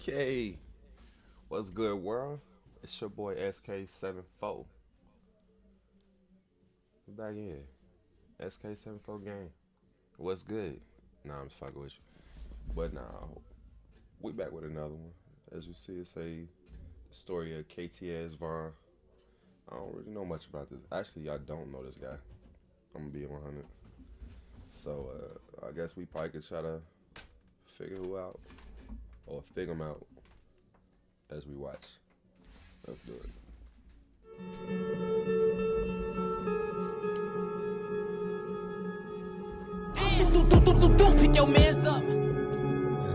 Okay, what's good, world? It's your boy SK74. We back in SK74 gang. What's good? Nah, I'm just fucking with you. But nah, we back with another one. As you see, it's a story of KTS Vaughn. I don't really know much about this. Actually, I don't know this guy. I'm gonna be 100. So I guess we probably could try to figure who out or figure him out as we watch. Let's do it. Don't pick your mans up.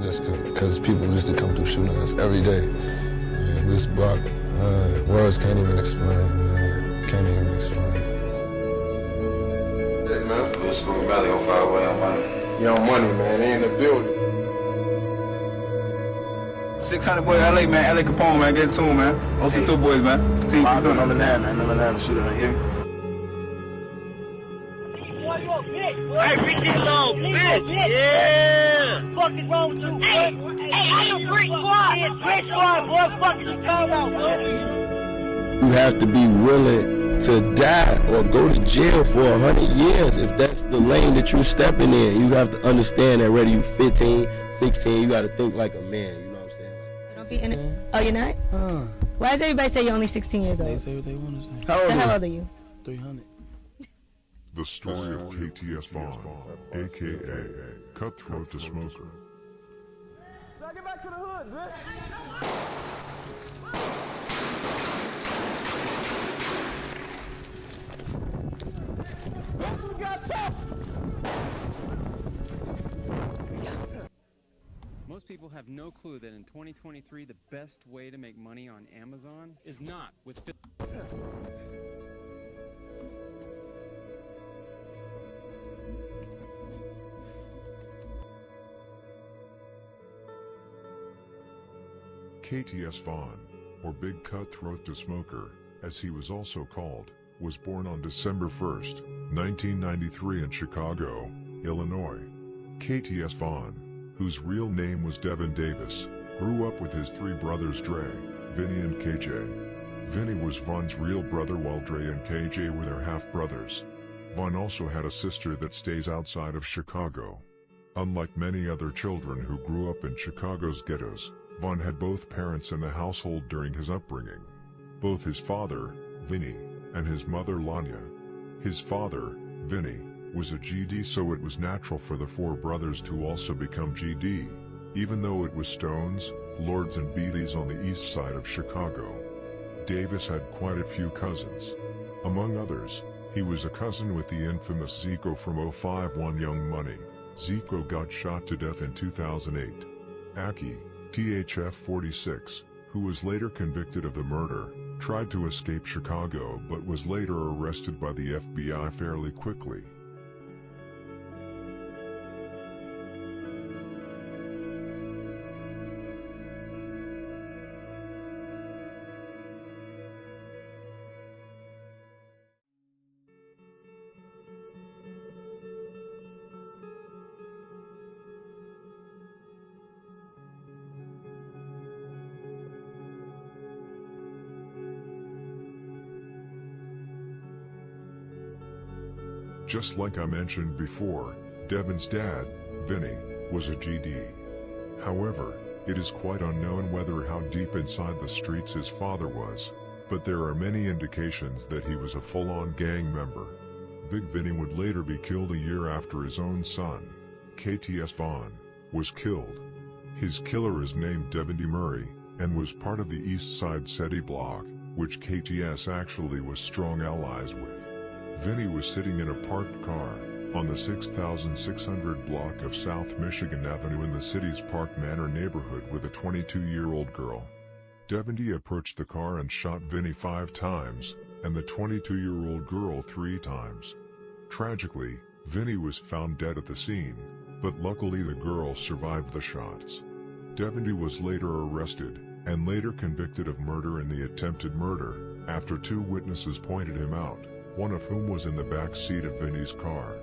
Just because people used to come through shooting us every day. And this block, words can't even explain. Can't even explain. Hey man, What's going Valley on 5 way on money? Young Money, man, they in the building. 600 boy LA, man. LA Capone, man. Get it to him, man. OC2 boys, man. Team number 9, man. Number 9, the shooter, man. Hear me? Hey, Ricky little bitch! Yeah! Fuck is wrong with you? Hey, I am Brick Squad! Yeah, Brick Squad, boy! Fuck is you talking about, boy? You have to be willing to die or go to jail for 100 years if that's the lane that you're stepping in. You have to understand that whether you're 15, 16, you got to think like a man. You know what I'm saying? Don't be in it. Oh, you're not? Why does everybody say you're only 16 years old? They say what they want to say. How old are you? 300. The Story of KTS Vaughn, a.k.a. Cutthroat to Smoker. Now get back to the hood, bitch! You got tough! Most people have no clue that in 2023 the best way to make money on Amazon is not with KTS Vaughn, or Big Cutthroat to Smoker, as he was also called, was born on December 1, 1993 in Chicago, Illinois. KTS Vaughn, whose real name was Devin Davis, grew up with his three brothers Dre, Vinny and KJ. Vinny was Vaughn's real brother while Dre and KJ were their half-brothers. Vaughn also had a sister that stays outside of Chicago. Unlike many other children who grew up in Chicago's ghettos, Vaughn had both parents in the household during his upbringing. Both his father, Vinny, and his mother Lanya. His father, Vinny, was a GD, so it was natural for the four brothers to also become GD, even though it was Stones, Lords and Beatties on the east side of Chicago. Davis had quite a few cousins. Among others, he was a cousin with the infamous Zico from 051 Young Money. Zico got shot to death in 2008. Aki, THF 46, who was later convicted of the murder, tried to escape Chicago but was later arrested by the FBI fairly quickly. Just like I mentioned before, Devin's dad, Vinny, was a GD. However, it is quite unknown whether how deep inside the streets his father was, but there are many indications that he was a full-on gang member. Big Vinny would later be killed a year after his own son, KTS Vaughn, was killed. His killer is named Devin D. Murray, and was part of the East Side SETI block, which KTS actually was strong allies with. Vinny was sitting in a parked car on the 6600 block of South Michigan Avenue in the city's Park Manor neighborhood with a 22-year-old girl. Devin D approached the car and shot Vinny 5 times, and the 22-year-old girl 3 times. Tragically, Vinny was found dead at the scene, but luckily the girl survived the shots. Devin D was later arrested, and later convicted of murder in the attempted murder, after 2 witnesses pointed him out, one of whom was in the back seat of Vinny's car.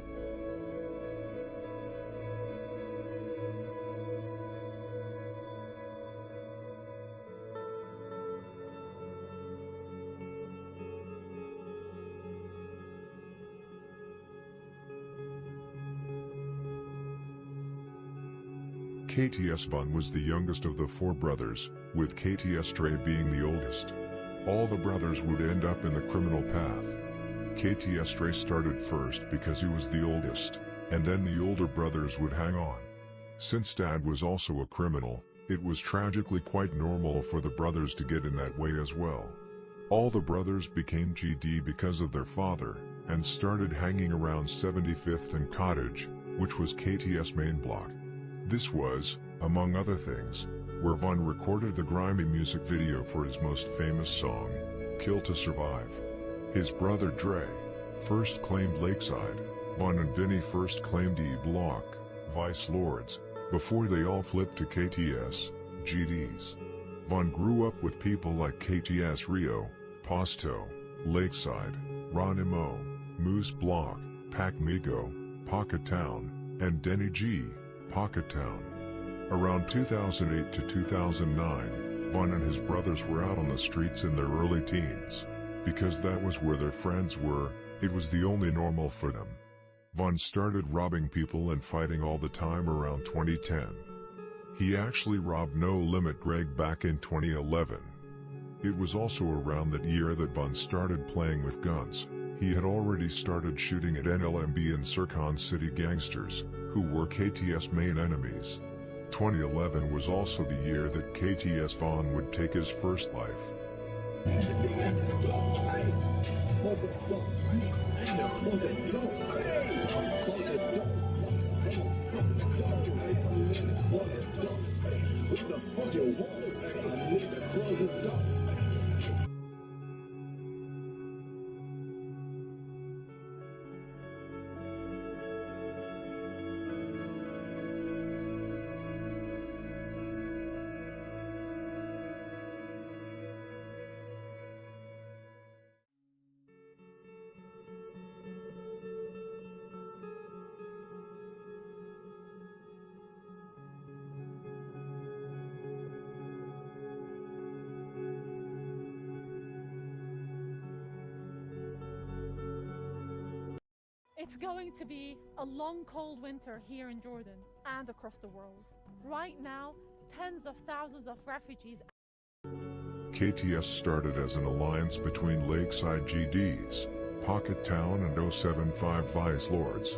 KTS Von was the youngest of the four brothers, with KTS Dre being the oldest. All the brothers would end up in the criminal path. KTS Dre started first because he was the oldest, and then the older brothers would hang on. Since Dad was also a criminal, it was tragically quite normal for the brothers to get in that way as well. All the brothers became GD because of their father, and started hanging around 75th and Cottage, which was KTS main block. This was, among other things, where Von recorded the grimy music video for his most famous song, Kill to Survive. His brother Dre first claimed Lakeside, Von and Vinny first claimed E Block, Vice Lords, before they all flipped to KTS, GDs. Von grew up with people like KTS Rio, Pasto, Lakeside, Ronimo, Moose Block, Pac Migo, Pocket Town, and Denny G, Pocket Town. Around 2008 to 2009, Von and his brothers were out on the streets in their early teens. Because that was where their friends were, it was the only normal for them. Von started robbing people and fighting all the time around 2010. He actually robbed No Limit Greg back in 2011. It was also around that year that Von started playing with guns. He had already started shooting at NLMB and Sircon City gangsters, who were KTS main enemies. 2011 was also the year that KTS Von would take his first life. It's going to be a long cold winter here in Jordan and across the world. Right now, tens of thousands of refugees. KTS started as an alliance between Lakeside GDs, Pocket Town and 075 Vice Lords.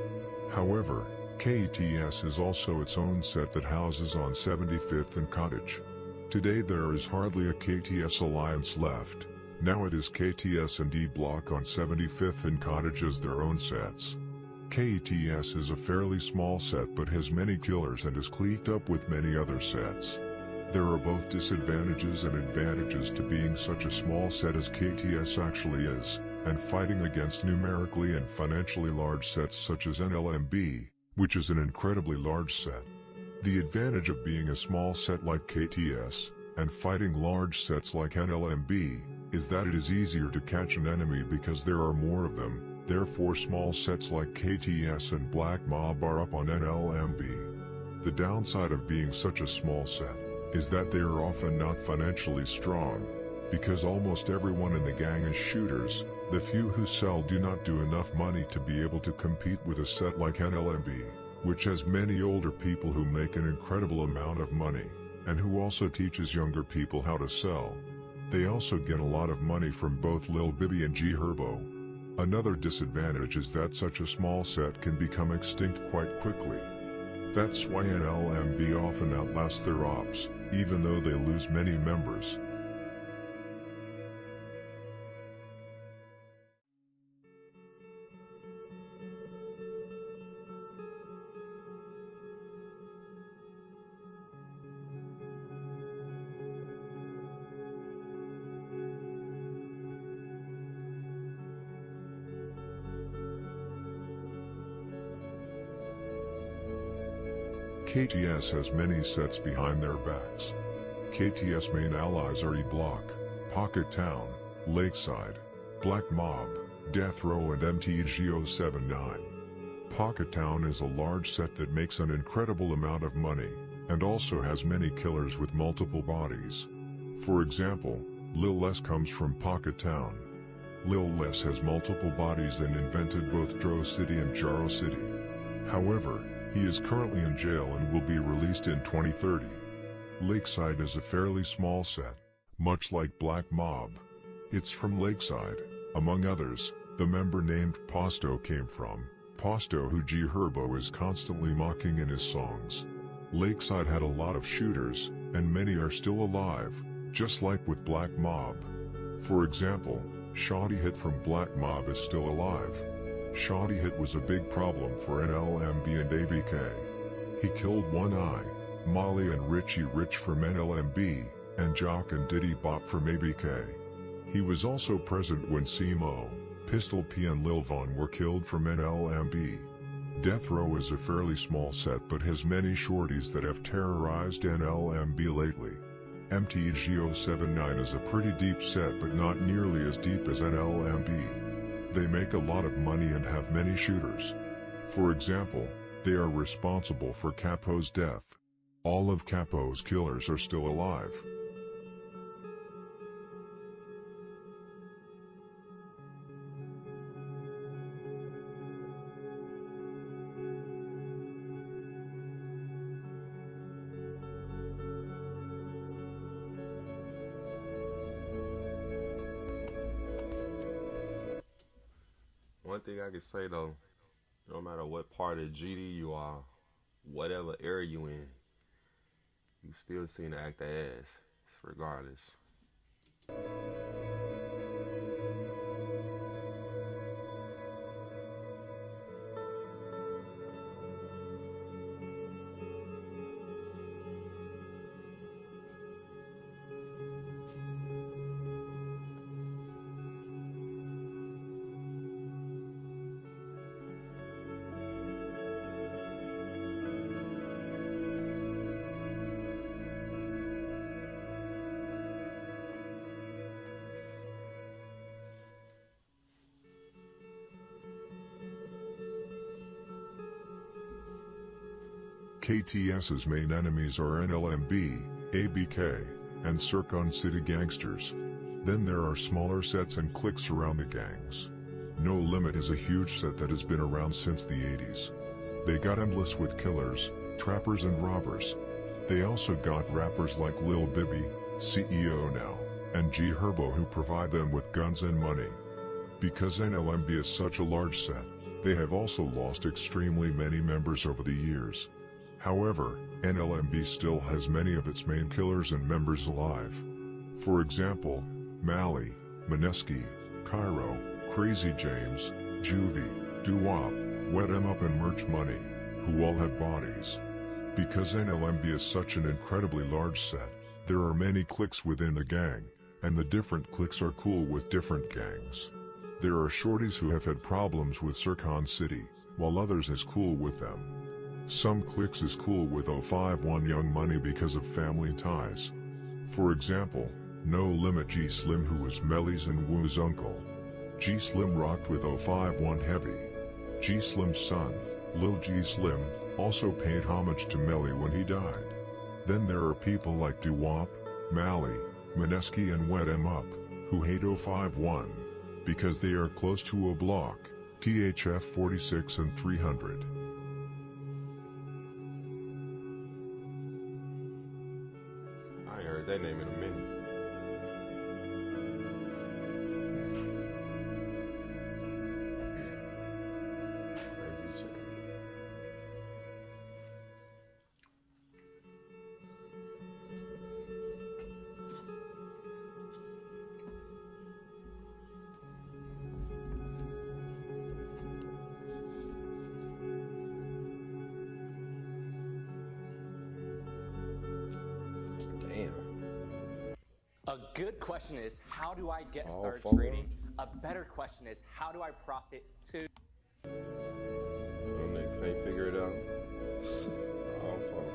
However, KTS is also its own set that houses on 75th and Cottage. Today there is hardly a KTS alliance left. Now it is KTS and D Block on 75th and Cottage as their own sets. KTS is a fairly small set but has many killers and is cliqued up with many other sets. There are both disadvantages and advantages to being such a small set as KTS actually is, and fighting against numerically and financially large sets such as NLMB, which is an incredibly large set. The advantage of being a small set like KTS, and fighting large sets like NLMB, is that it is easier to catch an enemy because there are more of them, therefore small sets like KTS and Black Mob are up on NLMB. The downside of being such a small set is that they are often not financially strong, because almost everyone in the gang is shooters. The few who sell do not do enough money to be able to compete with a set like NLMB, which has many older people who make an incredible amount of money, and who also teaches younger people how to sell. They also get a lot of money from both Lil Bibby and G Herbo. Another disadvantage is that such a small set can become extinct quite quickly. That's why NLMB often outlasts their ops, even though they lose many members. KTS has many sets behind their backs. KTS main allies are E-Block, Pocket Town, Lakeside, Black Mob, Death Row and MTG079. Pocket Town is a large set that makes an incredible amount of money, and also has many killers with multiple bodies. For example, Lil Les comes from Pocket Town. Lil Les has multiple bodies and invented both Dro City and Jaro City. However, He is currently in jail and will be released in 2030. Lakeside is a fairly small set, much like Black Mob. It's from Lakeside, among others, the member named Posto came from, Posto who G Herbo is constantly mocking in his songs. Lakeside had a lot of shooters, and many are still alive, just like with Black Mob. For example, Shawty Hit from Black Mob is still alive. Shawty Hit was a big problem for NLMB and ABK. He killed One Eye, Molly and Richie Rich from NLMB, and Jock and Diddy Bop from ABK. He was also present when Simo, Pistol P and Lil Von were killed from NLMB. Death Row is a fairly small set but has many shorties that have terrorized NLMB lately. MTG079 is a pretty deep set but not nearly as deep as NLMB. They make a lot of money and have many shooters. For example, they are responsible for Capo's death. All of Capo's killers are still alive. One thing I can say though, no matter what part of GD you are, whatever area you in, you still seem to act the ass, regardless. KTS's main enemies are NLMB, ABK, and Circon City gangsters. Then there are smaller sets and cliques around the gangs. No Limit is a huge set that has been around since the 80s. They got endless with killers, trappers and robbers. They also got rappers like Lil Bibby, CEO now, and G Herbo who provide them with guns and money. Because NLMB is such a large set, they have also lost extremely many members over the years. However, NLMB still has many of its main killers and members alive. For example, Mally, Mineski, Cairo, Crazy James, Juvie, Doo-Wop, Wet 'Em Up and Merch Money, who all have bodies. Because NLMB is such an incredibly large set, there are many cliques within the gang, and the different cliques are cool with different gangs. There are shorties who have had problems with Circon City, while others is cool with them. Some cliques is cool with 051 Young Money because of family ties. For example, No Limit G Slim who was Melly's and Woo's uncle. G Slim rocked with 051 Heavy. G Slim's son, Lil G Slim, also paid homage to Melly when he died. Then there are people like Doo-Wop, Mally, Mineski and Wet 'Em Up, who hate 051, because they are close to a block, THF 46 and 300. I ain't heard that name in a minute. Crazy shit. A good question is, how do I get started follow. trading? A better question is, how do I profit too? So them niggas can't figure it out. It's all fault.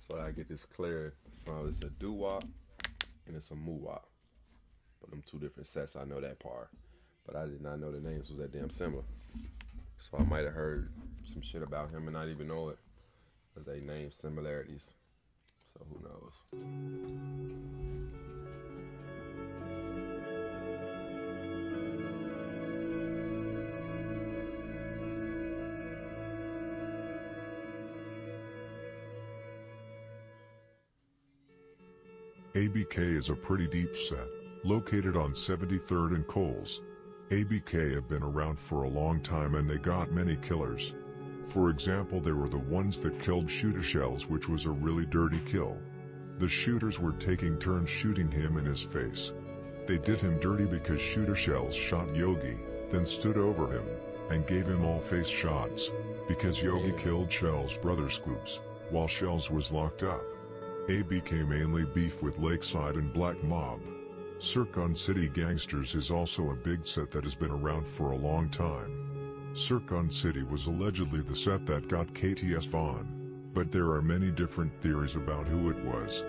So I get this clear. So it's a doo-wop and it's a moo-wop. But them two different sets, I know that part. But I did not know the names was that damn similar. So I might have heard some shit about him and not even know it, because they name similarities. So who knows? ABK is a pretty deep set, located on 73rd and Coles. ABK have been around for a long time and they got many killers. For example, they were the ones that killed Shooter Shells, which was a really dirty kill. The shooters were taking turns shooting him in his face. They did him dirty because Shooter Shells shot Yogi, then stood over him, and gave him all face shots, because Yogi killed Shells' brother Scoops, while Shells was locked up. ABK mainly beef with Lakeside and Black Mob. Circon City Gangsters is also a big set that has been around for a long time. Circon City was allegedly the set that got KTS Vaughn, but there are many different theories about who it was.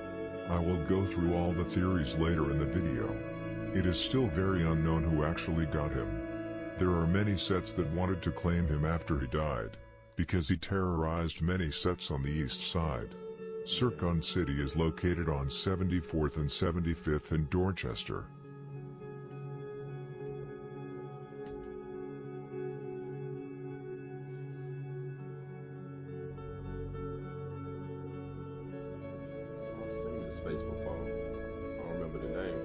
I will go through all the theories later in the video. It is still very unknown who actually got him. There are many sets that wanted to claim him after he died, because he terrorized many sets on the east side. Circon City is located on 74th and 75th in Dorchester. I've seen this face before. I don't remember the name.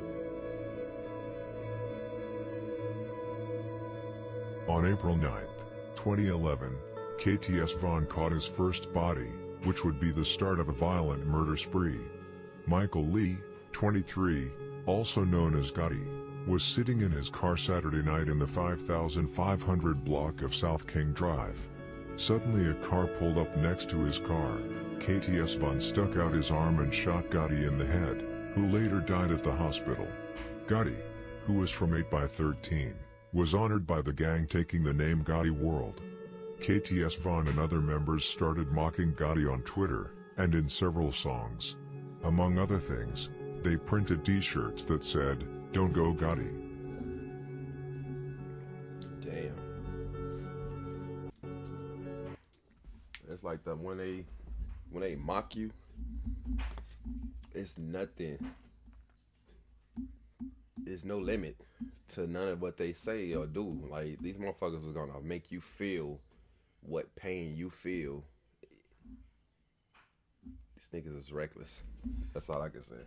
On April 9th, 2011, KTS Vaughn caught his first body, which would be the start of a violent murder spree. Michael Lee, 23, also known as Gotti, was sitting in his car Saturday night in the 5500 block of South King Drive. Suddenly a car pulled up next to his car. KTS Vaughn stuck out his arm and shot Gotti in the head, who later died at the hospital. Gotti, who was from 8x13, was honored by the gang taking the name Gotti World. KTS Vaughn and other members started mocking Gotti on Twitter, and in several songs. Among other things, they printed t-shirts that said, "Don't go Gotti." Damn. It's like the when they mock you, it's nothing. There's no limit to none of what they say or do. Like, these motherfuckers is gonna make you feel what pain you feel. These niggas is reckless. That's all I can say.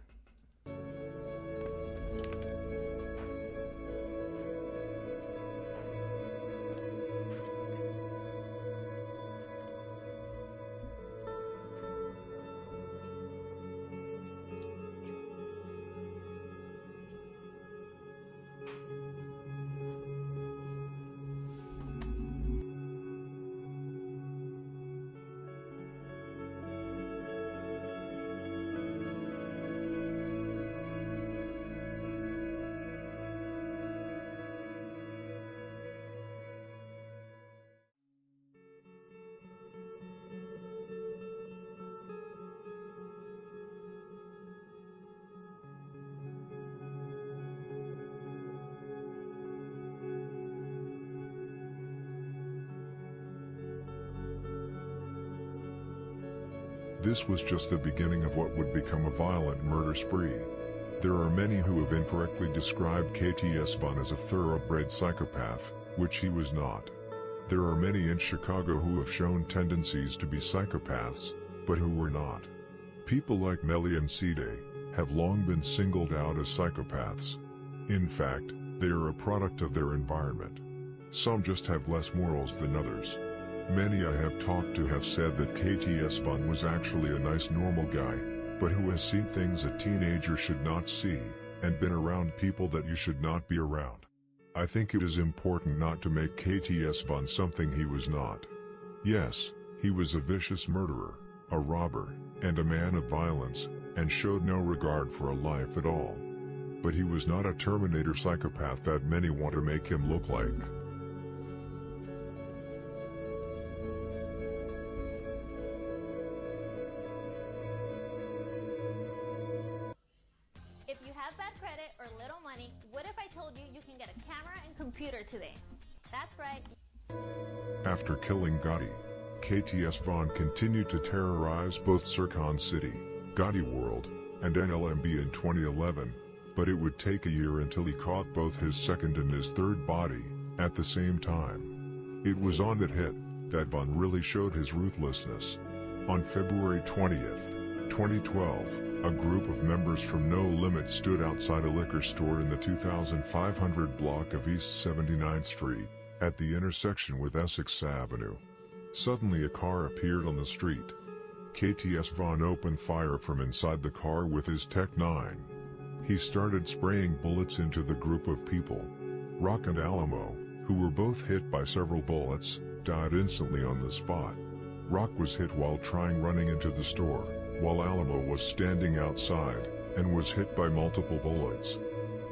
This was just the beginning of what would become a violent murder spree. There are many who have incorrectly described KTS Vaughn as a thoroughbred psychopath, which he was not. There are many in Chicago who have shown tendencies to be psychopaths, but who were not. People like Melly and C-Day have long been singled out as psychopaths. In fact, they are a product of their environment. Some just have less morals than others. Many I have talked to have said that KTS Vaughn was actually a nice normal guy, but who has seen things a teenager should not see, and been around people that you should not be around. I think it is important not to make KTS Vaughn something he was not. Yes, he was a vicious murderer, a robber, and a man of violence, and showed no regard for a life at all. But he was not a Terminator psychopath that many want to make him look like. If you have bad credit or little money, what if I told you you can get a camera and computer today? That's right. After killing Gotti, KTS Vaughn continued to terrorize both Sircon City, Gotti World, and NLMB in 2011, but it would take a year until he caught both his second and his third body at the same time. It was on that hit that Vaughn really showed his ruthlessness. On February 20th, 2012, a group of members from No Limit stood outside a liquor store in the 2500 block of East 79th Street, at the intersection with Essex Avenue. Suddenly a car appeared on the street. KTS Vaughn opened fire from inside the car with his Tech 9. He started spraying bullets into the group of people. Rock and Alamo, who were both hit by several bullets, died instantly on the spot. Rock was hit while running into the store, while Alamo was standing outside, and was hit by multiple bullets.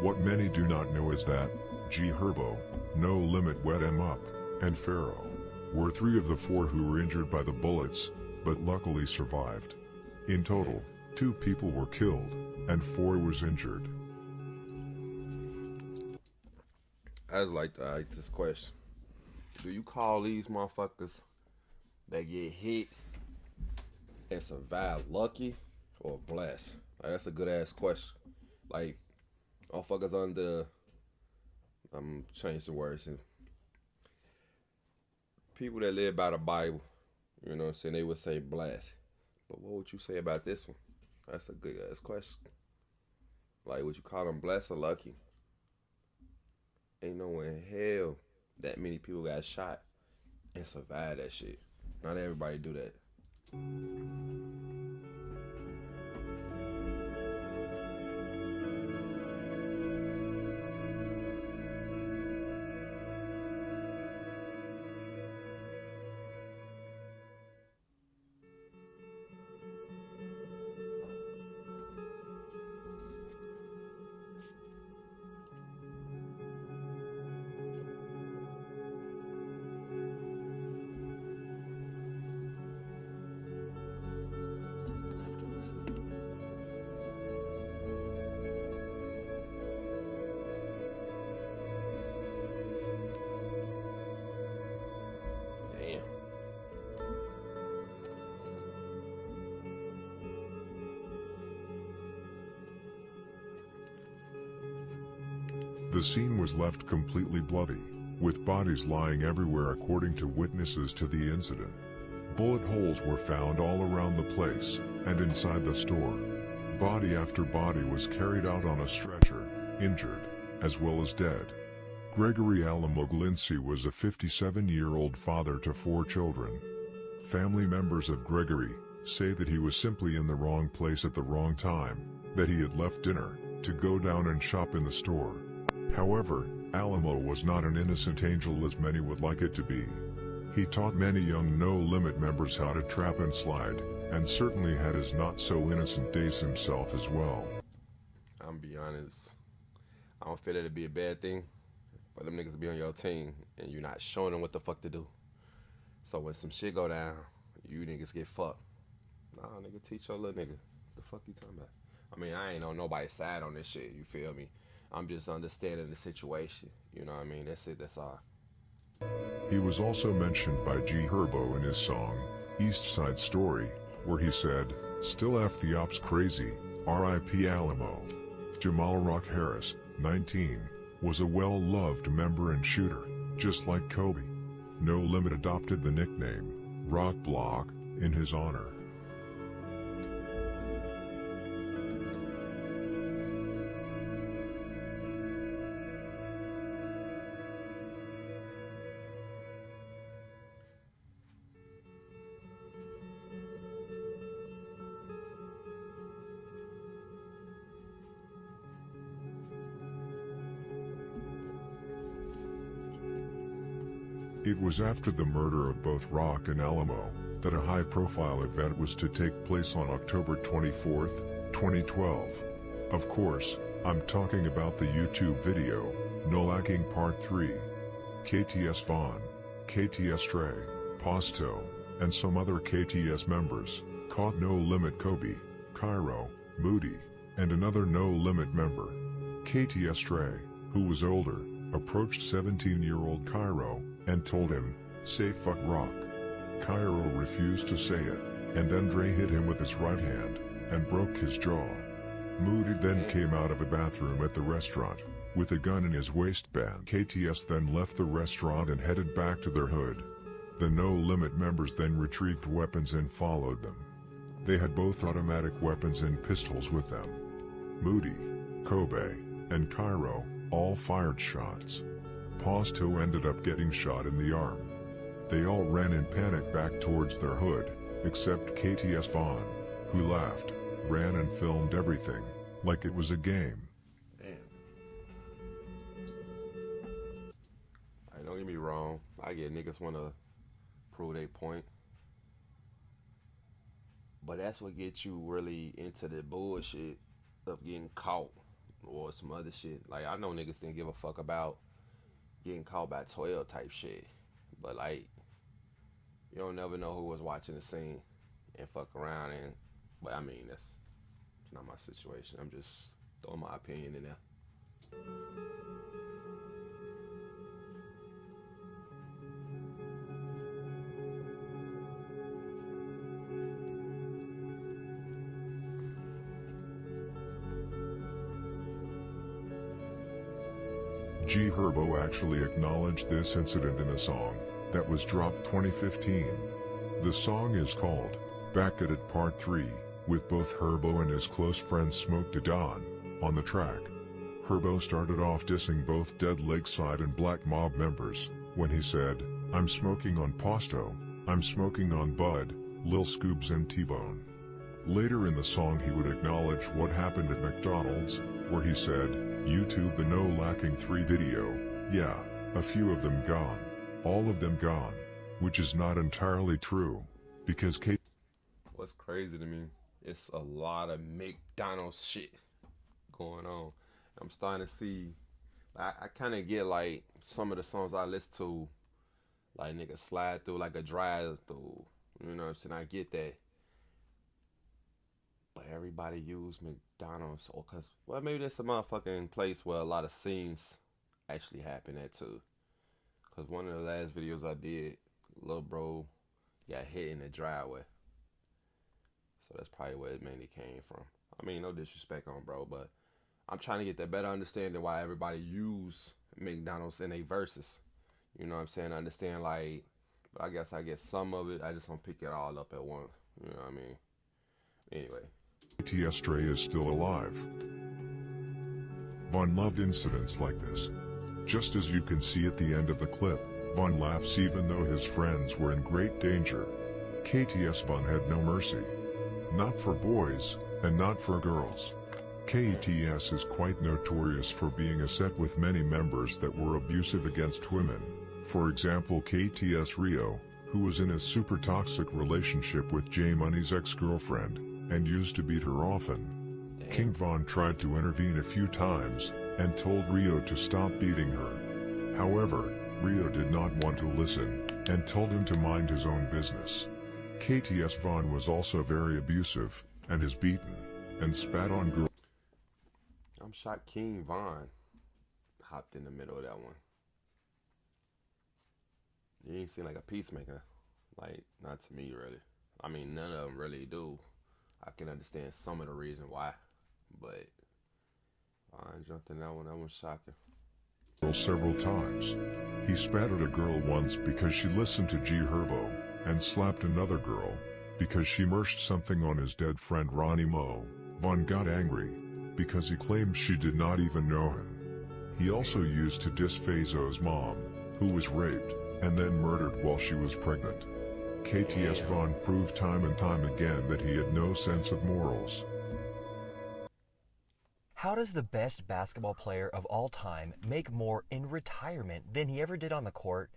What many do not know is that G Herbo, No Limit Wet 'Em Up, and Pharaoh were 3 of the 4 who were injured by the bullets, but luckily survived. In total, 2 people were killed, and 4 was injured. I just like to ask this question. Do you call these motherfuckers that get hit and survive lucky or blessed? Like, that's a good ass question. Like, motherfuckers under, I'm changing the words here. People that live by the Bible, you know what I'm saying, they would say blessed. But what would you say about this one? That's a good ass question. Like, would you call them blessed or lucky? Ain't no way in hell that many people got shot and survived that shit. Not everybody do that. The scene was left completely bloody, with bodies lying everywhere according to witnesses to the incident. Bullet holes were found all around the place, and inside the store. Body after body was carried out on a stretcher, injured, as well as dead. Gregory Alamo Glincy was a 57-year-old father to 4 children. Family members of Gregory say that he was simply in the wrong place at the wrong time, that he had left dinner to go down and shop in the store. However, Alamo was not an innocent angel as many would like it to be. He taught many young No Limit members how to trap and slide, and certainly had his not-so-innocent days himself as well. I'm be honest, I don't feel it'd be a bad thing, but them niggas be on your team, and you're not showing them what the fuck to do. So when some shit go down, you niggas get fucked. Nah, nigga, teach your little nigga. The fuck you talking about? I mean, I ain't on nobody's side on this shit, you feel me? I'm just understanding the situation, you know what I mean? That's it, that's all. He was also mentioned by G Herbo in his song, East Side Story, where he said, "Still F the ops crazy, R.I.P. Alamo." Jamal Rock Harris, 19, was a well-loved member and shooter, just like Kobe. No Limit adopted the nickname, Rock Block, in his honor. It was after the murder of both Rock and Alamo that a high-profile event was to take place on October 24th, 2012. Of course, I'm talking about the YouTube video, No Lacking Part 3. KTS Vaughn, KTS Stray, Pasto, and some other KTS members caught No Limit Kobe, Cairo, Moody, and another No Limit member. KTS Stray, who was older, approached 17-year-old Cairo and told him, "Say fuck rock." Cairo refused to say it, and Andre hit him with his right hand and broke his jaw. Moody then came out of a bathroom at the restaurant with a gun in his waistband. KTS then left the restaurant and headed back to their hood. The No Limit members then retrieved weapons and followed them. They had both automatic weapons and pistols with them. Moody, Kobe, and Cairo all fired shots. Posto ended up getting shot in the arm. They all ran in panic back towards their hood, except KTS Vaughn, who laughed, ran and filmed everything, like it was a game. Damn. Hey, don't get me wrong, I get niggas wanna prove their point. But that's what gets you really into the bullshit of getting caught or some other shit. Like, I know niggas didn't give a fuck about getting caught by 12 type shit. But, like, you don't never know who was watching the scene and fuck around. But, I mean, that's not my situation. I'm just throwing my opinion in there. G Herbo actually acknowledged this incident in a song that was dropped 2015. The song is called Back at It Part 3, with both Herbo and his close friend Smoke Da Don on the track. Herbo started off dissing both Dead Lakeside and Black Mob members when he said, "I'm smoking on Posto, I'm smoking on Bud, Lil Scoobs and T-Bone." Later in the song he would acknowledge what happened at McDonald's, where he said, "YouTube the No Lacking 3 video, yeah, a few of them gone, all of them gone," which is not entirely true, because What's crazy to me, it's a lot of McDonald's shit going on. I'm starting to see, I kind of get like some of the songs I listen to, like niggas slide through like a drive through, you know what I'm saying? I get that. But everybody use McDonald's, or cause, well, maybe that's a motherfucking place where a lot of scenes actually happen at too. Cause one of the last videos I did, little bro got hit in the driveway. So that's probably where it mainly came from. I mean, no disrespect on bro, but I'm trying to get that better understanding why everybody use McDonald's in their verses. You know what I'm saying? I understand, like, but I guess I get some of it. I just don't pick it all up at once. You know what I mean? Anyway. KTS Dre is still alive. Von loved incidents like this. Just as you can see at the end of the clip, Von laughs even though his friends were in great danger. KTS Von had no mercy. Not for boys, and not for girls. KTS is quite notorious for being a set with many members that were abusive against women. For example, KTS Rio, who was in a super toxic relationship with J Money's ex-girlfriend, and used to beat her often. King Von tried to intervene a few times, and told Rio to stop beating her. However, Rio did not want to listen, and told him to mind his own business. KTS Von was also very abusive, and has beaten, and spat on girls. I'm shocked King Von hopped in the middle of that one. He ain't seem like a peacemaker. Like, not to me, really. I mean, none of them really do. I can understand some of the reason why, but I jumped in that one. That was shocking. Several times. He spat at a girl once because she listened to G Herbo, and slapped another girl because she merged something on his dead friend Ronnie Mo. Von got angry because he claimed she did not even know him. He also used to diss Fazo's mom, who was raped and then murdered while she was pregnant. KTS Von proved time and time again that he had no sense of morals. How does the best basketball player of all time make more in retirement than he ever did on the court?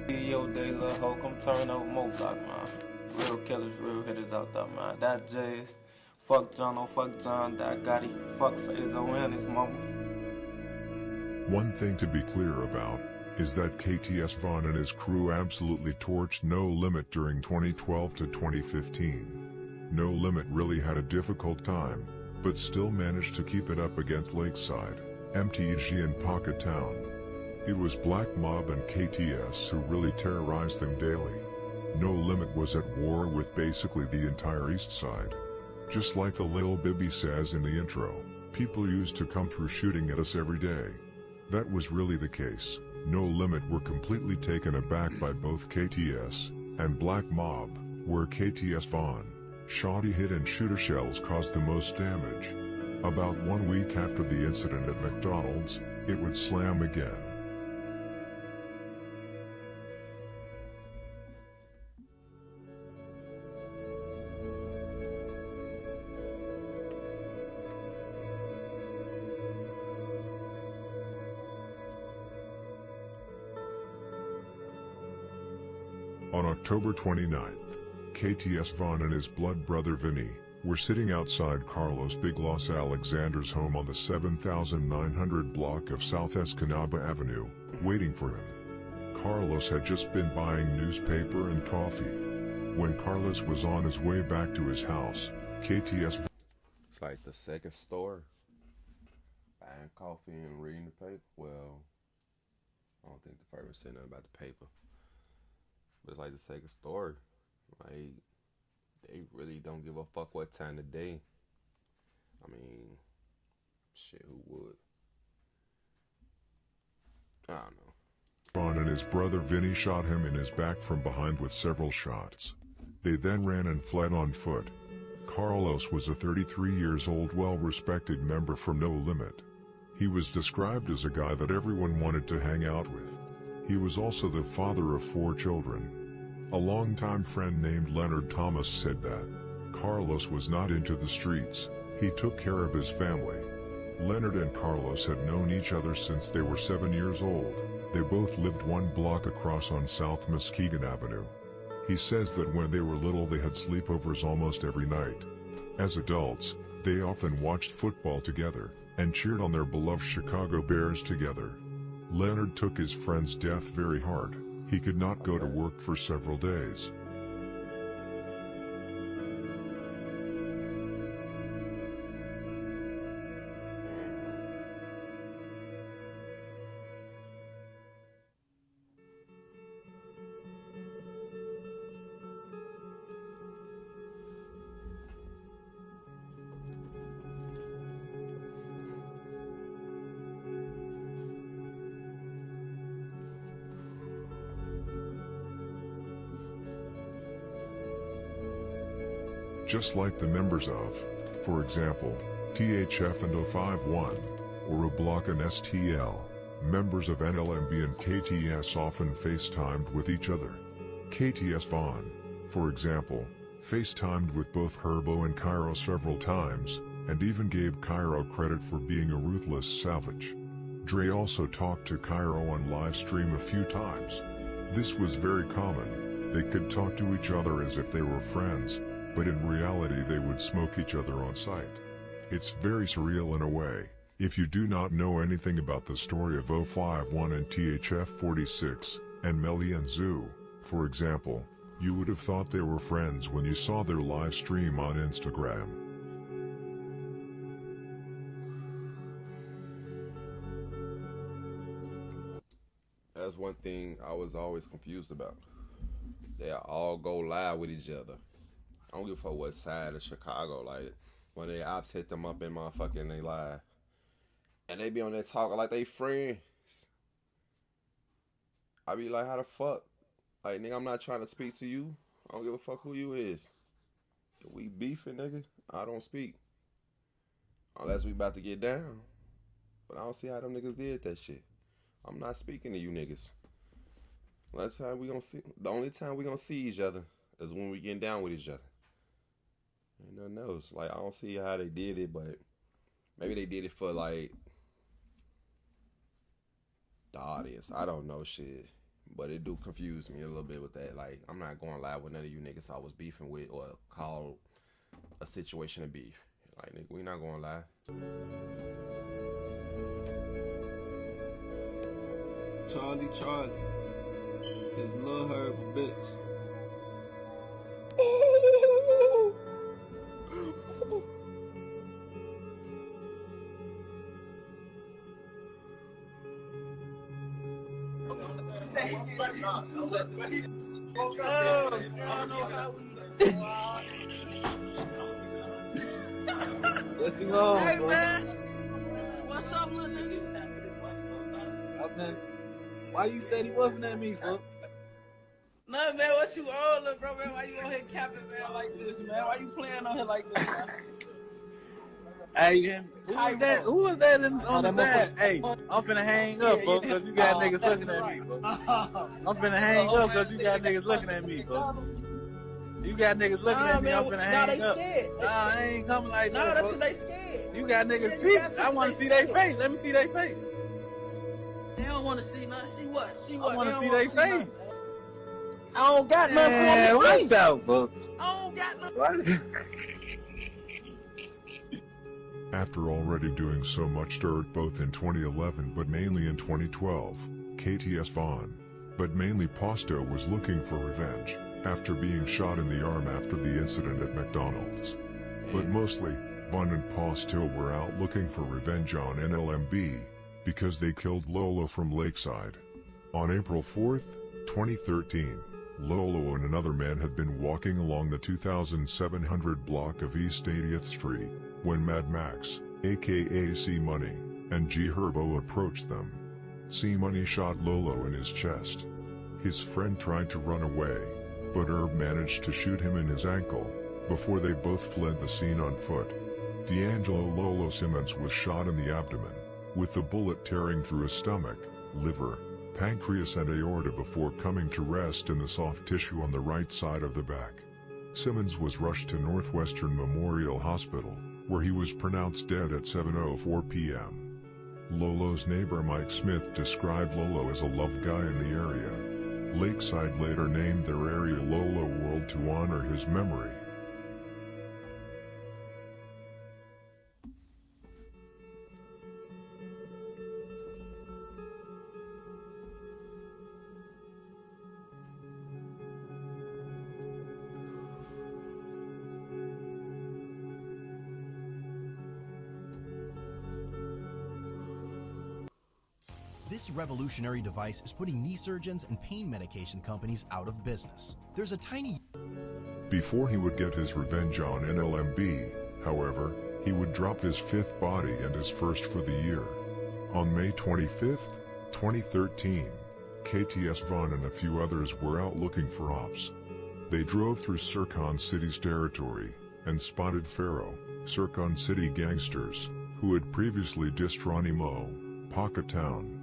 Yo, they little hoe, come turn up Mo Block, man. Real killers, real hitters out there, man. That J's Fuck John, oh fuck John, that Gotti. Fuck Fazo and his mama. One thing to be clear about is that KTS Vaughn and his crew absolutely torched No Limit during 2012 to 2015. No Limit really had a difficult time, but still managed to keep it up against Lakeside, MTG and Pocket Town. It was Black Mob and KTS who really terrorized them daily. No Limit was at war with basically the entire East Side. Just like the Lil Bibby says in the intro, people used to come through shooting at us every day. That was really the case. No Limit were completely taken aback by both KTS and Black Mob, where KTS Vaughn, shoddy hit and shooter shells caused the most damage. About 1 week after the incident at McDonald's, it would slam again. On October 29th, KTS Vaughn and his blood brother Vinny were sitting outside Carlos Big Los Alexander's home on the 7900 block of South Escanaba Avenue, waiting for him. Carlos had just been buying newspaper and coffee. When Carlos was on his way back to his house, KTS... It's like the second store. Buying coffee and reading the paper. Well, I don't think the first said nothing about the paper. But it's like the second story. Like, they really don't give a fuck what time of day. I mean, shit, who would? I don't know. Vaughn and his brother Vinny shot him in his back from behind with several shots. They then ran and fled on foot. Carlos was a 33 years old well-respected member from No Limit. He was described as a guy that everyone wanted to hang out with. He was also the father of 4 children. A longtime friend named Leonard Thomas said that Carlos was not into the streets, he took care of his family. Leonard and Carlos had known each other since they were 7 years old. They both lived 1 block across on South Muskegon Avenue. He says that when they were little they had sleepovers almost every night. As adults, they often watched football together and cheered on their beloved Chicago Bears together. Leonard took his friend's death very hard. He could not go to work for several days. Just like the members of, for example, THF and 051, or O'Block and STL, members of NLMB and KTS often FaceTimed with each other. KTS Vaughn, for example, FaceTimed with both Herbo and Cairo several times, and even gave Cairo credit for being a ruthless savage. Dre also talked to Cairo on live stream a few times. This was very common. They could talk to each other as if they were friends, but in reality they would smoke each other on sight. It's very surreal in a way. If you do not know anything about the story of 051 and THF 46, and Melly and Zoo, for example, you would have thought they were friends when you saw their live stream on Instagram. That's one thing I was always confused about. They all go live with each other. I don't give a fuck what side of Chicago. Like, when the ops hit them up in motherfucking they live. And they be on there talking like they friends. I be like, how the fuck? Like, nigga, I'm not trying to speak to you. I don't give a fuck who you is. If we beefing, nigga, I don't speak. Unless we about to get down. But I don't see how them niggas did that shit. I'm not speaking to you niggas. Last time we gonna see, the only time we gonna see each other is when we getting down with each other. Ain't nothing else. Like, I don't see how they did it, but maybe they did it for, like, the audience. I don't know shit. But it do confuse me a little bit with that. Like, I'm not going live with none of you niggas I was beefing with or called a situation of beef. Like, nigga, we not gonna lie. Charlie, his little herbal bitch. What you on, hey, bro? Man. What's up, little nigga? Why you steady wuffing at me, bro? No, man, what you on, little bro, man? Why you on here capping, man, like this, man? Why you playing on here like this, man? Hey, who was that on the side? Hey, I'm finna hang up, bro, because you got niggas looking at me, bro. I'm finna hang up because you got niggas looking at me, bro. You got niggas looking at me, I'm finna hang up. Scared. Nah, I ain't coming like that, that's bro. because they scared. You got niggas peeping. I want to see their face. Let me see their face. They don't want to see nothing. See what? See I what? want to see their face. I don't got nothing for them to see. Watch out, bro. I don't got nothing. After already doing so much dirt both in 2011 but mainly in 2012, KTS Vaughn, but mainly Posto, was looking for revenge after being shot in the arm after the incident at McDonald's. But mostly, Vaughn and Posto were out looking for revenge on NLMB because they killed Lolo from Lakeside. On April 4th, 2013, Lolo and another man had been walking along the 2700 block of East 80th Street when Mad Max, aka C Money, and G Herbo approached them. C Money shot Lolo in his chest. His friend tried to run away, but Herb managed to shoot him in his ankle before they both fled the scene on foot. D'Angelo Lolo Simmons was shot in the abdomen, with the bullet tearing through his stomach, liver, pancreas and aorta before coming to rest in the soft tissue on the right side of the back. Simmons was rushed to Northwestern Memorial Hospital, where he was pronounced dead at 7:04 p.m. Lolo's neighbor Mike Smith described Lolo as a loved guy in the area. Lakeside later named their area Lolo World to honor his memory. This revolutionary device is putting knee surgeons and pain medication companies out of business. There's a tiny... Before he would get his revenge on NLMB, however, he would drop his fifth body and his first for the year. On May 25th, 2013, KTS Vaughn and a few others were out looking for ops. They drove through Sircon City's territory and spotted Pharaoh, Sircon City gangsters, who had previously dissed Ronnie Mo, Pocket Town.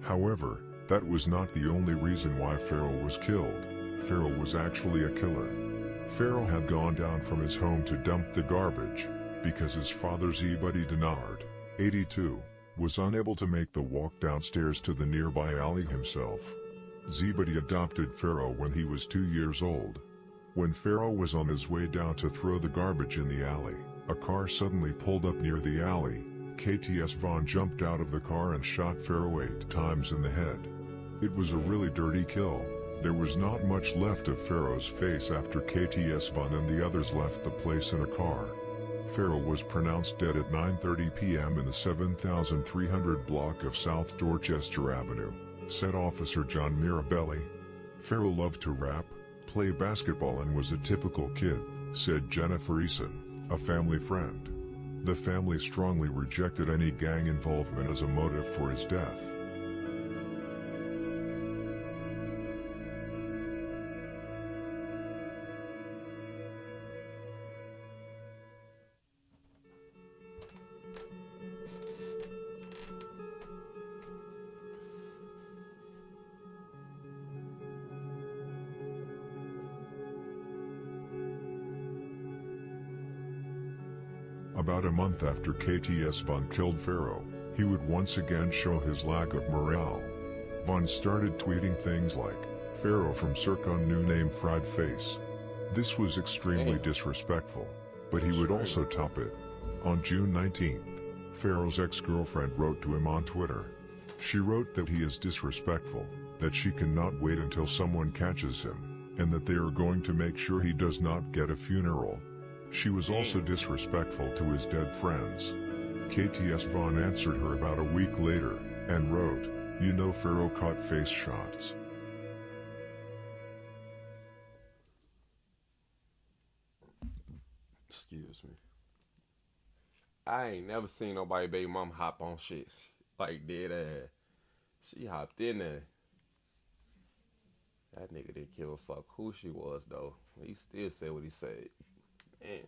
However, that was not the only reason why Pharaoh was killed. Pharaoh was actually a killer. Pharaoh had gone down from his home to dump the garbage because his father Z-Buddy Denard, 82, was unable to make the walk downstairs to the nearby alley himself. Z-Buddy adopted Pharaoh when he was 2 years old. When Pharaoh was on his way down to throw the garbage in the alley, a car suddenly pulled up near the alley. KTS Vaughn jumped out of the car and shot Pharaoh 8 times in the head. It was a really dirty kill. There was not much left of Pharaoh's face after KTS Vaughn and the others left the place in a car. Pharaoh was pronounced dead at 9:30 p.m. in the 7300 block of South Dorchester Avenue, said Officer John Mirabelli. Pharaoh loved to rap, play basketball and was a typical kid, said Jennifer Eason, a family friend. The family strongly rejected any gang involvement as a motive for his death. About a month after KTS Vaughn killed Pharaoh, he would once again show his lack of morale. Vaughn started tweeting things like, "Pharaoh from Sircon new name fried face." This was extremely disrespectful. but he would also top it. On June 19th, Pharaoh's ex-girlfriend wrote to him on Twitter. She wrote that he is disrespectful, that she cannot wait until someone catches him, and that they are going to make sure he does not get a funeral. She was also disrespectful to his dead friends. KTS Vaughn answered her about a week later, and wrote, "You know Pharaoh caught face shots. Excuse me. I ain't never seen nobody baby mom hop on shit like dead ass. She hopped in there. That nigga didn't give a fuck who she was though. He still said what he said. Damn.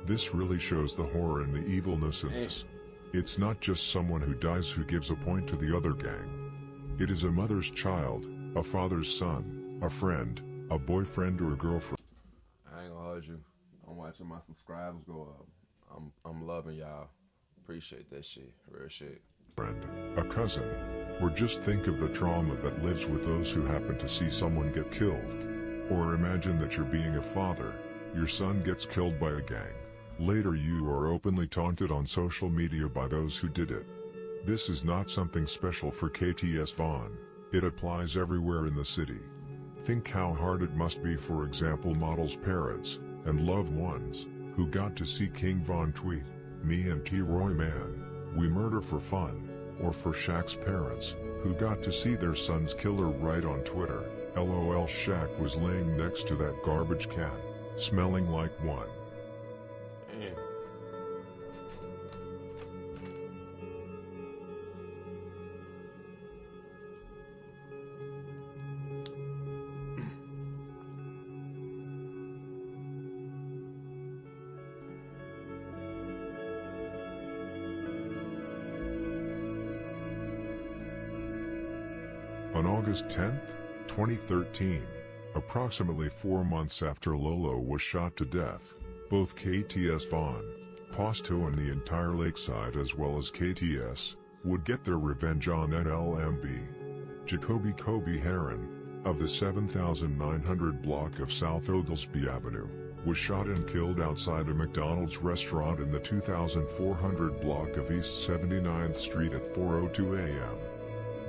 This really shows the horror and the evilness in this. It's not just someone who dies who gives a point to the other gang. It is a mother's child, a father's son, a friend, a boyfriend or a girlfriend. I ain't gonna hold you. I'm watching my subscribers go up. I'm loving y'all. Appreciate that shit. Real shit. Friend, a cousin, or just think of the trauma that lives with those who happen to see someone get killed. Or imagine that you're being a father, your son gets killed by a gang. Later you are openly taunted on social media by those who did it. This is not something special for KTS Vaughn, it applies everywhere in the city. Think how hard it must be for example models' parents, and loved ones, who got to see King Von tweet, "Me and T-Roy man, we murder for fun," or for Shaq's parents, who got to see their son's killer write on Twitter, "LOL Shaq was laying next to that garbage can, smelling like one." Damn. On August 10, 2013, approximately 4 months after Lolo was shot to death, both KTS Vaughn, Posto and the entire Lakeside as well as KTS, would get their revenge on NLMB. Jacoby Kobe Heron, of the 7900 block of South Oglesby Avenue, was shot and killed outside a McDonald's restaurant in the 2400 block of East 79th Street at 4:02 a.m.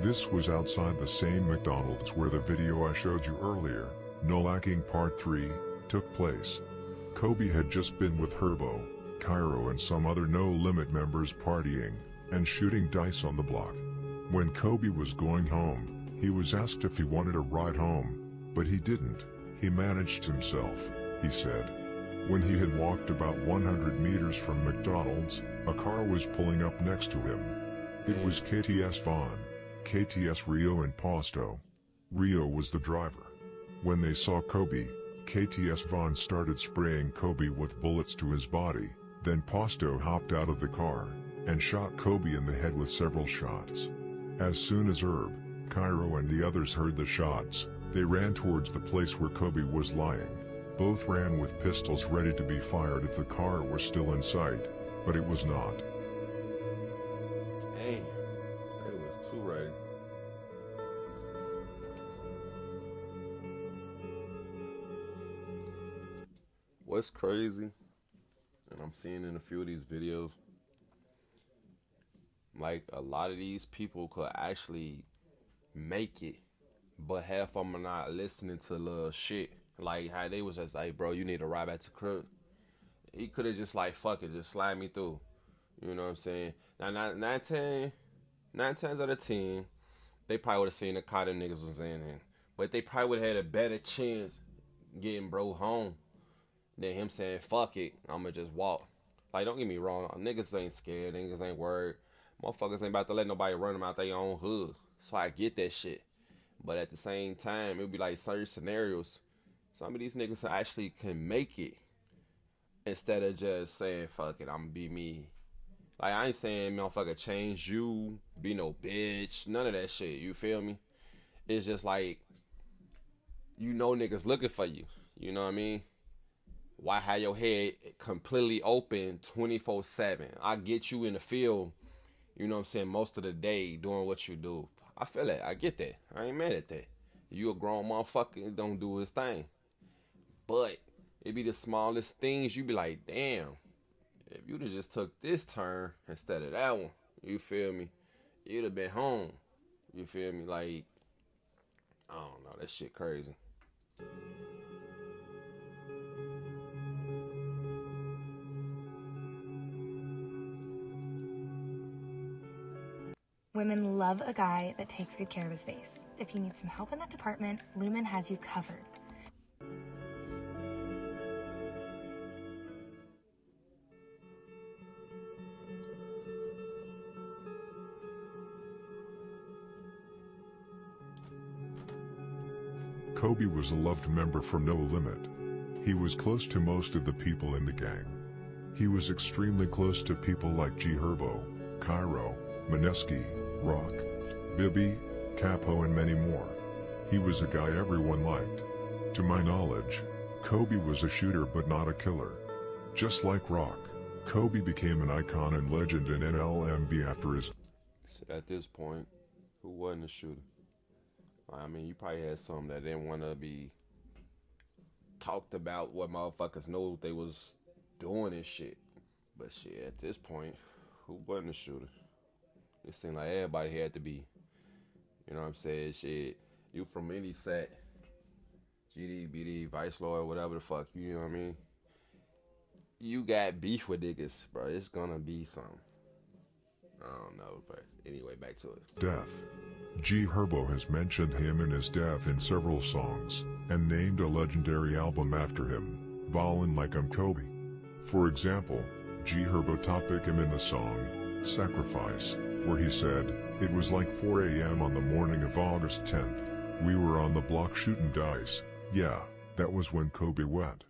This was outside the same McDonald's where the video I showed you earlier, No Lacking Part 3, took place. Kobe had just been with Herbo, Cairo and some other No Limit members partying, and shooting dice on the block. When Kobe was going home, he was asked if he wanted a ride home, but he didn't. He managed himself, he said. When he had walked about 100 meters from McDonald's, a car was pulling up next to him. It was KTS Vaughn, KTS Rio and Posto. Rio was the driver. When they saw Kobe, KTS Vaughn started spraying Kobe with bullets to his body, then Posto hopped out of the car, and shot Kobe in the head with several shots. As soon as Herb, Cairo and the others heard the shots, they ran towards the place where Kobe was lying. Both ran with pistols ready to be fired if the car were still in sight, but it was not. Dang. It was too ready. What's crazy, and I'm seeing in a few of these videos, like a lot of these people could actually make it, but half of them are not listening to little shit. Like how they was just like, bro, you need to ride back to crib. He could have just like, fuck it, just slide me through. You know what I'm saying? Now, 9 times out of 10, they probably would have seen the car them niggas was in, but they probably would have had a better chance getting bro home than him saying, fuck it, I'ma just walk. Like, don't get me wrong, niggas ain't scared, niggas ain't worried. Motherfuckers ain't about to let nobody run them out their own hood. So I get that shit. But at the same time, it would be like certain scenarios, Some of these niggas actually can make it instead of just saying, fuck it, I'm gonna be me. Like, I ain't saying, motherfucker, change you, be no bitch, none of that shit, you feel me? It's just like, you know niggas looking for you, you know what I mean? Why have your head completely open 24/7? I get you in the field, you know what I'm saying, most of the day doing what you do. I feel that, I get that, I ain't mad at that. You a grown motherfucker, don't do his thing. But it be the smallest things, you be like, damn, if you'd have just took this turn instead of that one, you feel me, you'd have been home, you feel me? Like, I don't know, that shit crazy. Women love a guy that takes good care of his face. If you need some help in that department, Lumen has you covered. Kobe was a loved member from No Limit. He was close to most of the people in the gang. He was extremely close to people like G Herbo, Cairo, Mineski, Rock, Bibby, Capo and many more. He was a guy everyone liked. To my knowledge, Kobe was a shooter but not a killer. Just like Rock, Kobe became an icon and legend in NLMB after his... So at this point, who wasn't a shooter? I mean, you probably had some that didn't want to be talked about what motherfuckers know they was doing and shit. But shit, at this point, who wasn't a shooter? It seemed like everybody had to be. You know what I'm saying? Shit, you from any set, GD, BD, Vice Lord, whatever the fuck, you know what I mean? You got beef with niggas, bro. It's gonna be something. I don't know, but anyway, back to it. Death. G Herbo has mentioned him and his death in several songs, and named a legendary album after him, Ballin' Like I'm Kobe. For example, G Herbo topic him in the song, Sacrifice, where he said, "It was like 4 a.m. on the morning of August 10th. We were on the block shooting dice. Yeah, that was when Kobe went."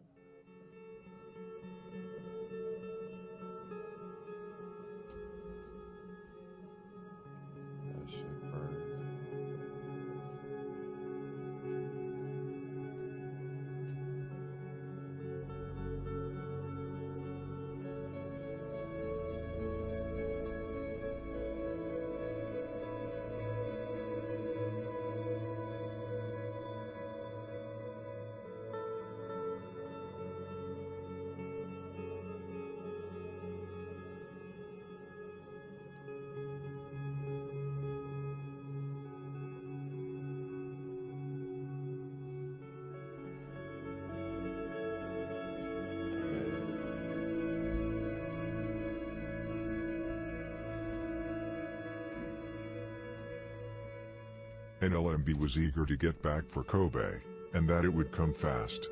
NLMB was eager to get back for Kobe, and that it would come fast.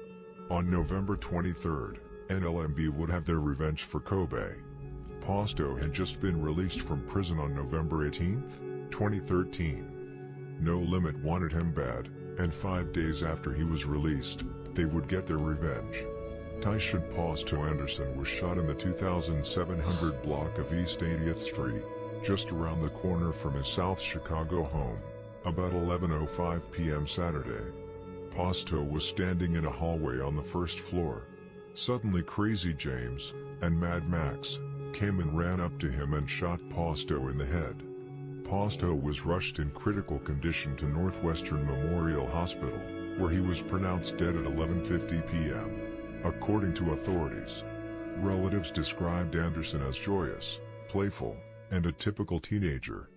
On November 23rd, NLMB would have their revenge for Kobe. Posto had just been released from prison on November 18th, 2013. No Limit wanted him bad, and 5 days after he was released, they would get their revenge. Tyson Posto Anderson was shot in the 2700 block of East 80th Street, just around the corner from his South Chicago home. About 11:05 p.m. Saturday. Posto was standing in a hallway on the first floor. Suddenly Crazy James and Mad Max came and ran up to him and shot Posto in the head. Posto was rushed in critical condition to Northwestern Memorial Hospital, where he was pronounced dead at 11:50 p.m. According to authorities, relatives described Anderson as joyous, playful, and a typical teenager.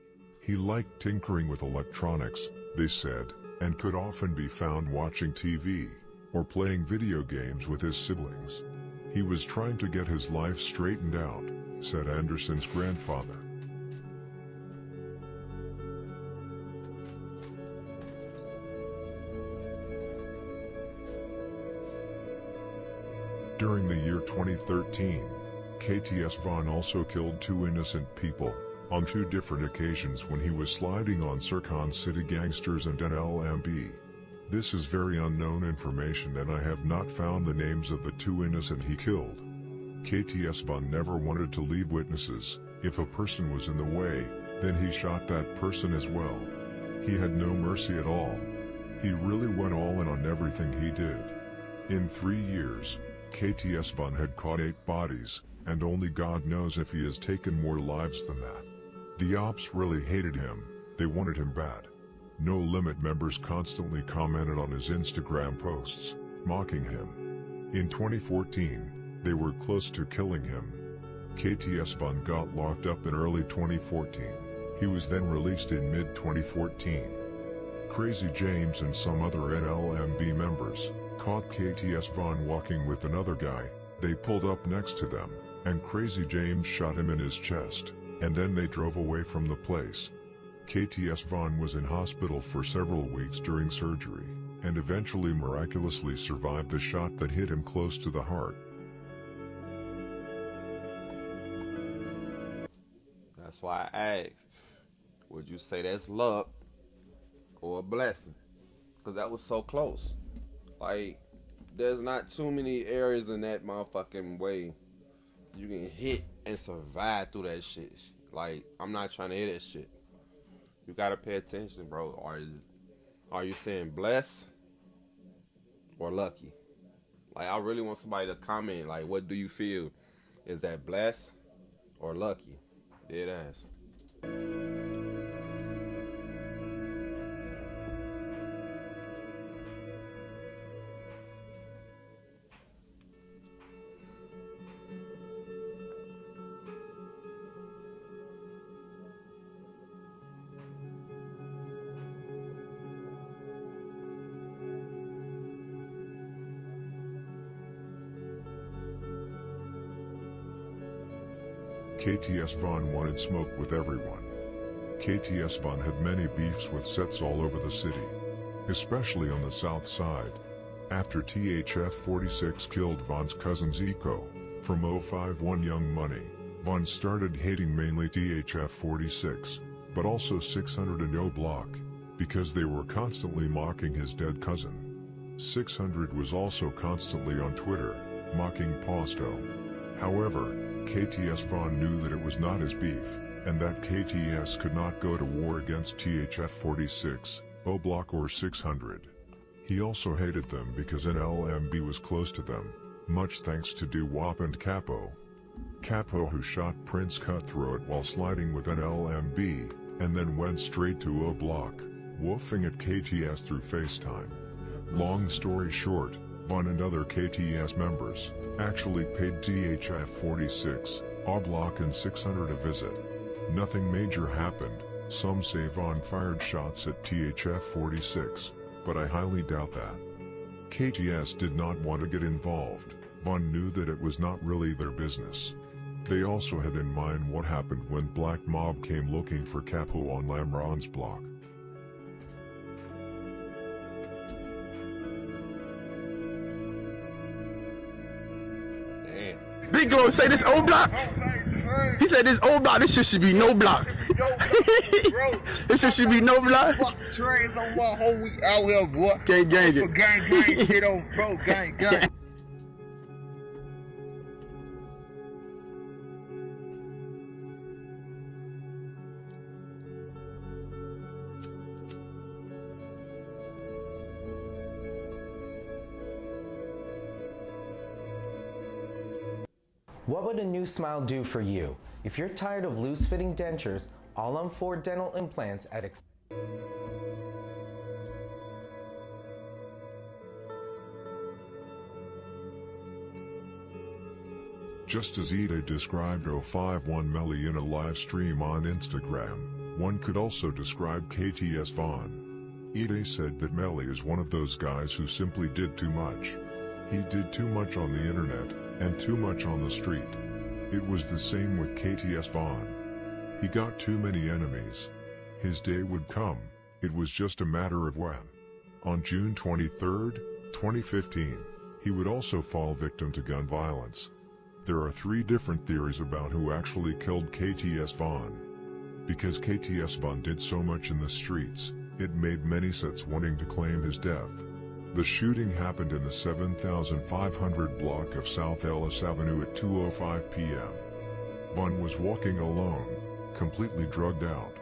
He liked tinkering with electronics, they said, and could often be found watching TV or playing video games with his siblings. He was trying to get his life straightened out, said Anderson's grandfather. During the year 2013, KTS Vaughn also killed 2 innocent people on 2 different occasions when he was sliding on Sircon City gangsters and NLMB. This is very unknown information and I have not found the names of the 2 innocent he killed. KTS Von never wanted to leave witnesses. If a person was in the way, then he shot that person as well. He had no mercy at all. He really went all in on everything he did. In 3 years, KTS Von had caught 8 bodies, and only God knows if he has taken more lives than that. The ops really hated him, they wanted him bad. No Limit members constantly commented on his Instagram posts, mocking him. In 2014, they were close to killing him. KTS Von got locked up in early 2014. He was then released in mid-2014. Crazy James and some other NLMB members caught KTS Von walking with another guy. They pulled up next to them, and Crazy James shot him in his chest, and then they drove away from the place. KTS Von was in hospital for several weeks during surgery, and eventually miraculously survived the shot that hit him close to the heart. That's why I asked, would you say that's luck or a blessing? Because that was so close. Like, there's not too many areas in that motherfucking way you can hit and survive through that shit. Like, I'm not trying to hit that shit. You gotta pay attention, bro. Are you saying blessed or lucky? Like, I really want somebody to comment, like, what do you feel? Is that blessed or lucky? Dead ass. KTS Von wanted smoke with everyone. KTS Von had many beefs with sets all over the city, especially on the south side. After THF-46 killed Von's cousin Zico, from 051 Young Money, Von started hating mainly THF-46, but also 600 and O Block, because they were constantly mocking his dead cousin. 600 was also constantly on Twitter, mocking Posto. However, KTS Von knew that it was not his beef, and that KTS could not go to war against THF-46, O Block or 600. He also hated them because NLMB was close to them, much thanks to Doo-Wop and Capo. Capo, who shot Prince Cutthroat while sliding with NLMB, and then went straight to O Block, woofing at KTS through FaceTime. Long story short, Von and other KTS members actually paid THF-46, O Block and 600 a visit. Nothing major happened. Some say Von fired shots at THF-46, but I highly doubt that. KTS did not want to get involved. Von knew that it was not really their business. They also had in mind what happened when Black Mob came looking for Capo on Lamron's block. Big Glow say this old block. He said this old block, this shit should be no block. This shit should be no block. Fuck trains on one whole week out here, boy. Gang gang it. Gang shit on, bro. Gang gang. What would a new smile do for you? If you're tired of loose-fitting dentures, all-on-4 dental implants at Just as Ida described 051 Melly in a live stream on Instagram, one could also describe KTS Von. Ida said that Melly is one of those guys who simply did too much. He did too much on the internet, and too much on the street. It was the same with KTS Von. He got too many enemies. His day would come, it was just a matter of when. On June 23, 2015, he would also fall victim to gun violence. There are 3 different theories about who actually killed KTS Von. Because KTS Von did so much in the streets, It made many sets wanting to claim his death. The shooting happened in the 7500 block of South Ellis Avenue at 2:05 p.m. Vaughn was walking alone, completely drugged out.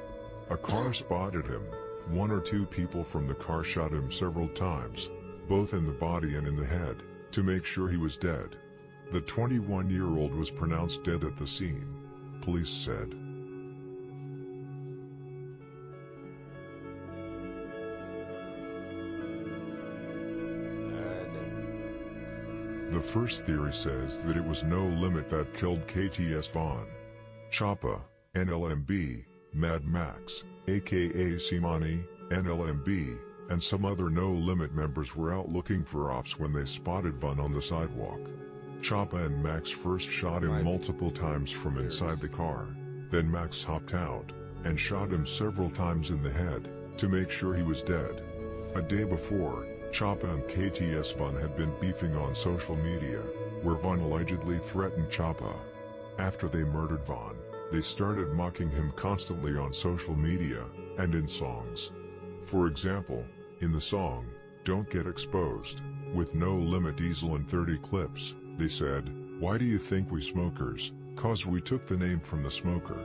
A car spotted him. One or two people from the car shot him several times, both in the body and in the head, to make sure he was dead. The 21-year-old was pronounced dead at the scene, police said. The first theory says that it was No Limit that killed KTS Vaughn. Choppa, NLMB, Mad Max, aka Simani, NLMB, and some other No Limit members were out looking for ops when they spotted Vaughn on the sidewalk. Choppa and Max first shot him multiple times from inside the car, then Max hopped out and shot him several times in the head to make sure he was dead. A day before, Choppa and KTS Vaughn had been beefing on social media, where Vaughn allegedly threatened Choppa. After they murdered Vaughn, they started mocking him constantly on social media and in songs. For example, in the song, Don't Get Exposed, with No Limit Diesel and 30 clips, they said, "Why do you think we smokers? 'Cause we took the name from the smoker."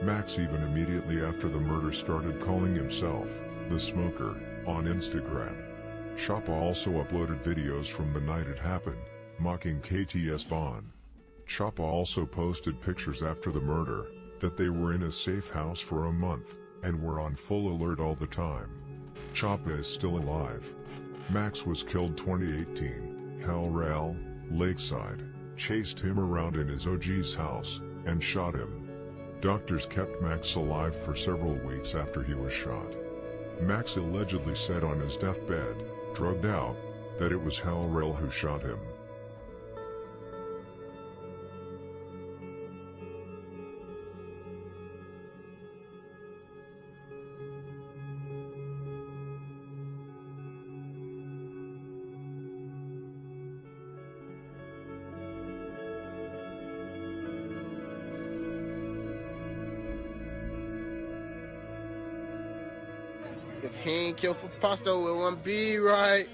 Max even immediately after the murder started calling himself the Smoker on Instagram. Choppa also uploaded videos from the night it happened, mocking KTS Vaughn. Choppa also posted pictures after the murder, that they were in a safe house for a month, and were on full alert all the time. Choppa is still alive. Max was killed 2018, Hal Rel, Lakeside, chased him around in his OG's house, and shot him. Doctors kept Max alive for several weeks after he was shot. Max allegedly said on his deathbed, drugged out, that it was Hal Rel who shot him. If he ain't killed for Pasto, it wouldn't be right.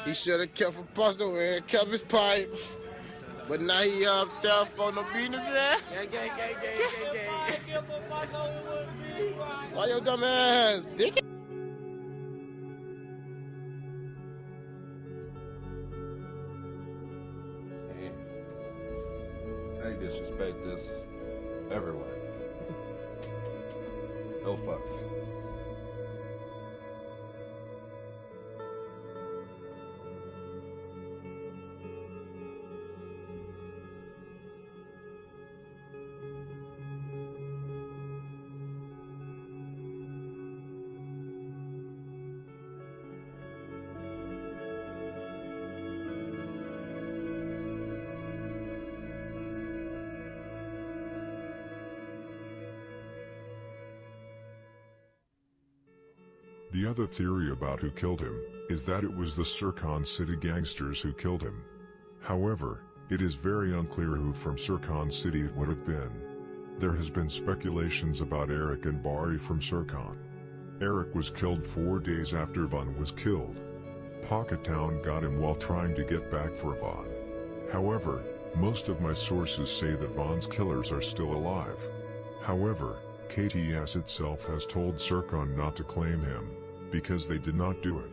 He should have killed for Pasto and kept his pipe. But now he up there for no business. Why your dumb ass, dick? They disrespect this everywhere. No fucks. The other theory about who killed him is that it was the Sircon City gangsters who killed him. However, it is very unclear who from Sircon City it would have been. There has been speculations about Eric and Barry from Sircon. Eric was killed 4 days after Vaughn was killed. Pocket Town got him while trying to get back for Vaughn. However, most of my sources say that Vaughn's killers are still alive. However, KTS itself has told Sircon not to claim him, because they did not do it.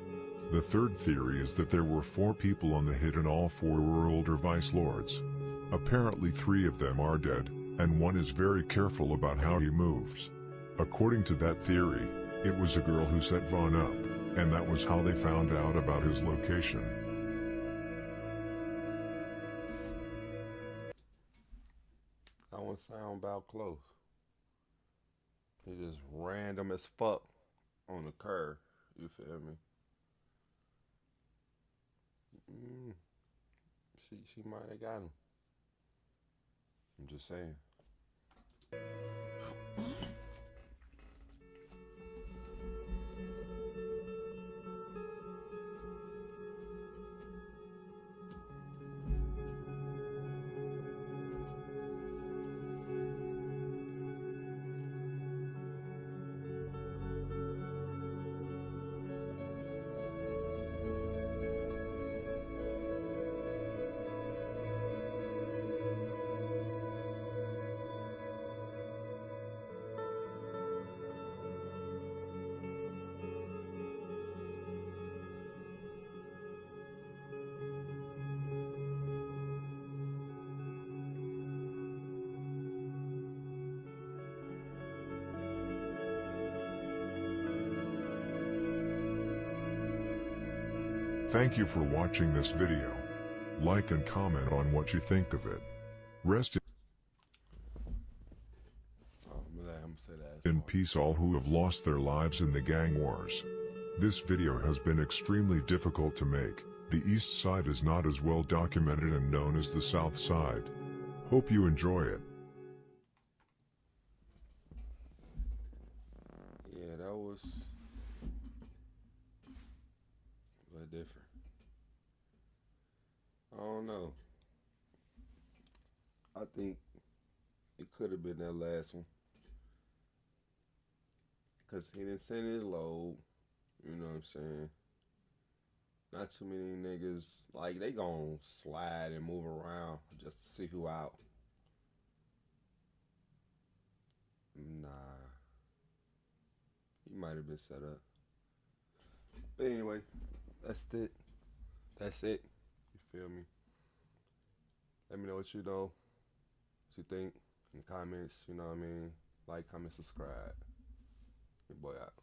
The third theory is that there were 4 people on the hit and all 4 were older vice lords. Apparently 3 of them are dead, and 1 is very careful about how he moves. According to that theory, it was a girl who set Vaughn up, and that was how they found out about his location. I don't sound about close. It's just random as fuck on the curve. You feel me? She might have got him. I'm just saying. Thank you for watching this video. Like and comment on what you think of it. Rest in peace all who have lost their lives in the gang wars. This video has been extremely difficult to make. The East Side is not as well documented and known as the South Side. Hope you enjoy it. Yeah, that was a little different. I don't know. I think it could have been that last one. Because he didn't send his load. You know what I'm saying? Not too many niggas, like, they gon' slide and move around just to see who out. Nah. He might have been set up. But anyway, that's it. That's it. You feel me? Let me know what you know. What you think in the comments. You know what I mean? Like, comment, subscribe. Your boy out.